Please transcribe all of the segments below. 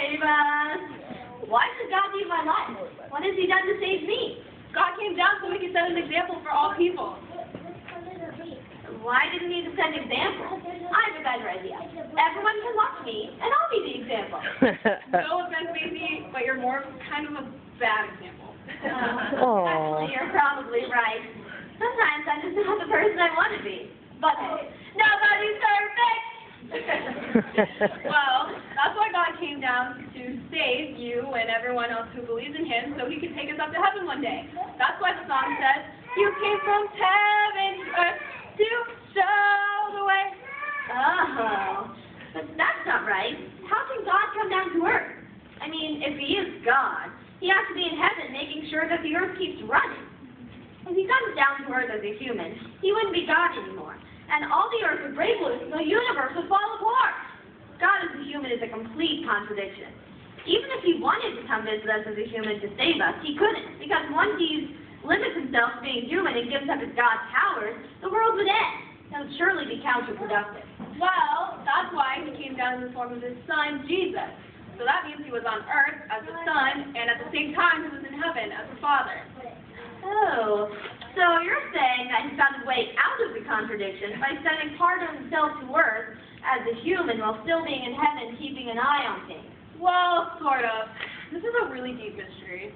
save us. Why should God need my life? What has he done to save me? God came down so he could set an example for all people. Why didn't he just set an example? I have a better idea. Everyone can watch me, and I'll be the example. No offense, Maisie, but you're more kind of a bad example. Actually, you're probably right. Sometimes I'm just not the person I want to be. But hey, nobody's perfect! Well, that's why God came down to save you and everyone else who believes in him so he could take us up to heaven one day. That's why the song says, you came from heaven to earth to show the way. Oh, but that's not right. How can God come down to earth? I mean, if he is God, he has to be in heaven making sure that the earth keeps running. If he comes down to earth as a human, he wouldn't be God anymore. And all the earth would break loose and the universe would fall apart. God as a human is a complete contradiction. Even if he wanted to come visit us as a human to save us, he couldn't, because once he limits himself to being human and gives up his God's powers, the world would end. That would surely be counterproductive. Well, that's why he came down in the form of his son, Jesus. So that means he was on earth as the Son, and at the same time he was in heaven as the Father. Oh, so you're saying that he found a way out of the contradiction by sending part of himself to earth as a human while still being in heaven keeping an eye on things. Well, sort of. This is a really deep mystery.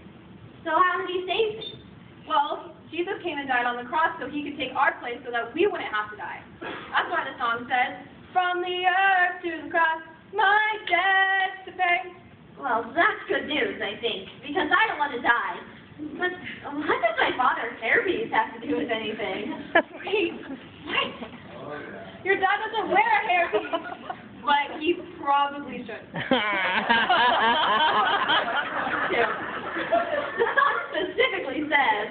So how did he save me? Well, Jesus came and died on the cross so he could take our place so that we wouldn't have to die. That's why the song says, from the earth to the cross, my debt to pay. Well, that's good news, I think, because I don't want to die. But what does my father's hairpiece have to do with anything? Wait, what? Your dad doesn't wear a hairpiece, but he probably should. The song specifically says,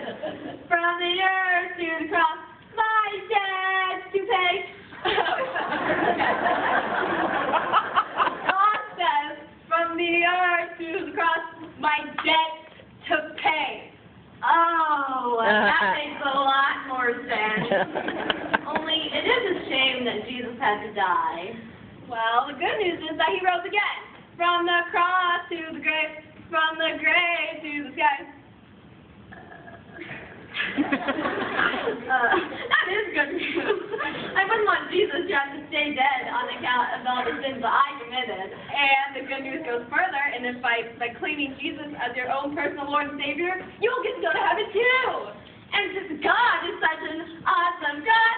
from the earth to the cross, my debt to pay. God says, from the earth to the cross, my debt to pay. Oh, that makes a lot more sense. Only it is a shame that Jesus had to die. Well, the good news is that he rose again. From the cross to the grave, from the grave to the sky. That is good news. I wouldn't want Jesus to have to stay dead on account of all the sins that I committed. And the good news goes further, and if by claiming Jesus as your own personal Lord and Savior, you'll get to go to heaven too. And since God is such an awesome God,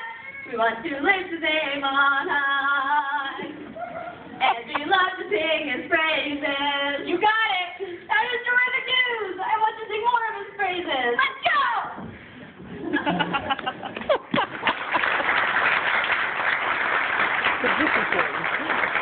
we want to lift his name on high. And we love to sing his praises. You got it! That is terrific news! I want to sing more of his praises. Let's go! This is important.